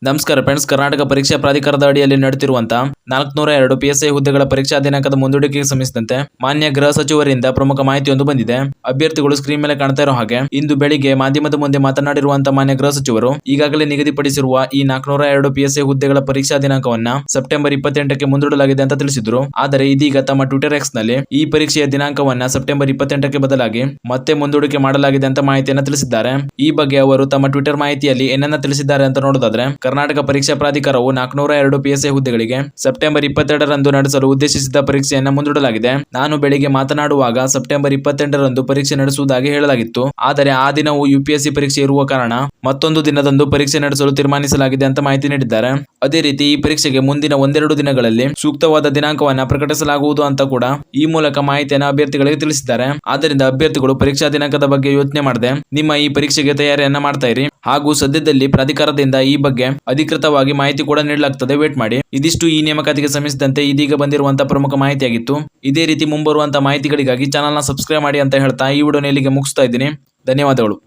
ನಮಸ್ಕಾರ ಫ್ರೆಂಡ್ಸ್. ಕರ್ನಾಟಕ ಪರೀಕ್ಷಾ ಪ್ರಾಧಿಕಾರದ ಅಡಿಯಲ್ಲಿ ನಡೆಯುತ್ತಿರುವಂತಹ 402 PSI ಹುದ್ದೆಗಳ ಪರೀಕ್ಷಾ ದಿನಾಂಕದ ಮುಂದೂಡಿಕೆಗೆ ಸಂಬಂಧಿಸಿದಂತೆ ಮಾನ್ಯ ಗೃಹ ಸಚಿವರಿಂದ ಪ್ರಮುಖ ಮಾಹಿತಿಯೊಂದು ಬಂದಿದೆ. ಅಭ್ಯರ್ಥಿಗಳು ಸ್ಕ್ರೀನ್ ಮೇಲೆ ಕಾಣ್ತಾ ಇರೋ ಹಾಗೆ ಇಂದು ಬೆಳಿಗ್ಗೆ ಮಾಧ್ಯಮದ ಮುಂದೆ ಮಾತನಾಡಿರುವಂತಹ ಮಾನ್ಯ ಗೃಹ ಸಚಿವರು ಈಗಾಗಲೇ ನಿಗದಿಪಡಿಸಿರುವ ಈ 402 PSI ಹುದ್ದೆಗಳ ಪರೀಕ್ಷಾ ದಿನಾಂಕವನ್ನ ಸೆಪ್ಟೆಂಬರ್ 28ಕ್ಕೆ ಮುಂದೂಡಲಾಗಿದೆ ಅಂತ ತಿಳಿಸಿದ್ರು. ಆದರೆ ಇದೀಗ ತಮ್ಮ ಟ್ವಿಟರ್ ಎಕ್ಸ್ ನಲ್ಲಿ ಈ ಪರೀಕ್ಷೆಯ ದಿನಾಂಕವನ್ನ ಸೆಪ್ಟೆಂಬರ್ 28ಕ್ಕೆ ಬದಲಾಗಿ ಮತ್ತೆ ಮುಂದೂಡಿಕೆ ಮಾಡಲಾಗಿದೆ ಅಂತ ಮಾಹಿತಿಯನ್ನ ತಿಳಿಸಿದ್ದಾರೆ. ಈ ಬಗ್ಗೆ ಅವರು ತಮ್ಮ ಟ್ವಿಟರ್ ಮಾಹಿತಿಯಲ್ಲಿ ಏನನ್ನ ತಿಳಿಸಿದ್ದಾರೆ ಅಂತ ನೋಡೋದಾದ್ರೆ, ಕರ್ನಾಟಕ ಪರೀಕ್ಷಾ ಪ್ರಾಧಿಕಾರವು 402 PSI ಹುದ್ದೆಗಳಿಗೆ ಸೆಪ್ಟೆಂಬರ್ 22ರಂದು ನಡೆಸಲು ಉದ್ದೇಶಿಸಿದ್ದ ಪರೀಕ್ಷೆಯನ್ನು ಮುಂದೂಡಲಾಗಿದೆ. ನಾನು ಬೆಳಿಗ್ಗೆ ಮಾತನಾಡುವಾಗ ಸೆಪ್ಟೆಂಬರ್ 28ರಂದು ಪರೀಕ್ಷೆ ನಡೆಸುವುದಾಗಿ ಹೇಳಲಾಗಿತ್ತು. ಆದರೆ ಆ ದಿನವೂ UPSC ಪರೀಕ್ಷೆ ಇರುವ ಕಾರಣ ಮತ್ತೊಂದು ದಿನದಂದು ಪರೀಕ್ಷೆ ನಡೆಸಲು ತೀರ್ಮಾನಿಸಲಾಗಿದೆ ಅಂತ ಮಾಹಿತಿ ನೀಡಿದ್ದಾರೆ. ಅದೇ ರೀತಿ ಈ ಪರೀಕ್ಷೆಗೆ ಮುಂದಿನ ಒಂದೆರಡು ದಿನಗಳಲ್ಲಿ ಸೂಕ್ತವಾದ ದಿನಾಂಕವನ್ನ ಪ್ರಕಟಿಸಲಾಗುವುದು ಅಂತ ಕೂಡ ಈ ಮೂಲಕ ಮಾಹಿತಿಯನ್ನು ಅಭ್ಯರ್ಥಿಗಳಿಗೆ ತಿಳಿಸಿದ್ದಾರೆ. ಆದ್ದರಿಂದ ಅಭ್ಯರ್ಥಿಗಳು ಪರೀಕ್ಷಾ ದಿನಾಂಕದ ಬಗ್ಗೆ ಯೋಚನೆ ಮಾಡದೆ ನಿಮ್ಮ ಈ ಪರೀಕ್ಷೆಗೆ ತಯಾರಿಯನ್ನ ಮಾಡ್ತಾ ಇರಿ. ಹಾಗೂ ಸದ್ಯದಲ್ಲಿ ಪ್ರಾಧಿಕಾರದಿಂದ ಈ ಬಗ್ಗೆ ಅಧಿಕೃತವಾಗಿ ಮಾಹಿತಿ ಕೂಡ ನೀಡಲಾಗ್ತದೆ, ವೇಟ್ ಮಾಡಿ. ಇದಿಷ್ಟು ಈ ನೇಮಕಾತಿಗೆ ಸಂಬಂಧಿಸಿದಂತೆ ಇದೀಗ ಬಂದಿರುವಂತಹ ಪ್ರಮುಖ ಮಾಹಿತಿಯಾಗಿತ್ತು. ಇದೇ ರೀತಿ ಮುಂಬರುವಂತಹ ಮಾಹಿತಿಗಳಿಗಾಗಿ ಚಾನಲ್ನ ಸಬ್ಸ್ಕ್ರೈಬ್ ಮಾಡಿ ಅಂತ ಹೇಳ್ತಾ ಈ ವಿಡಿಯೋನ ಇಲ್ಲಿಗೆ ಮುಗಿಸ್ತಾ ಇದ್ದೀನಿ. ಧನ್ಯವಾದಗಳು.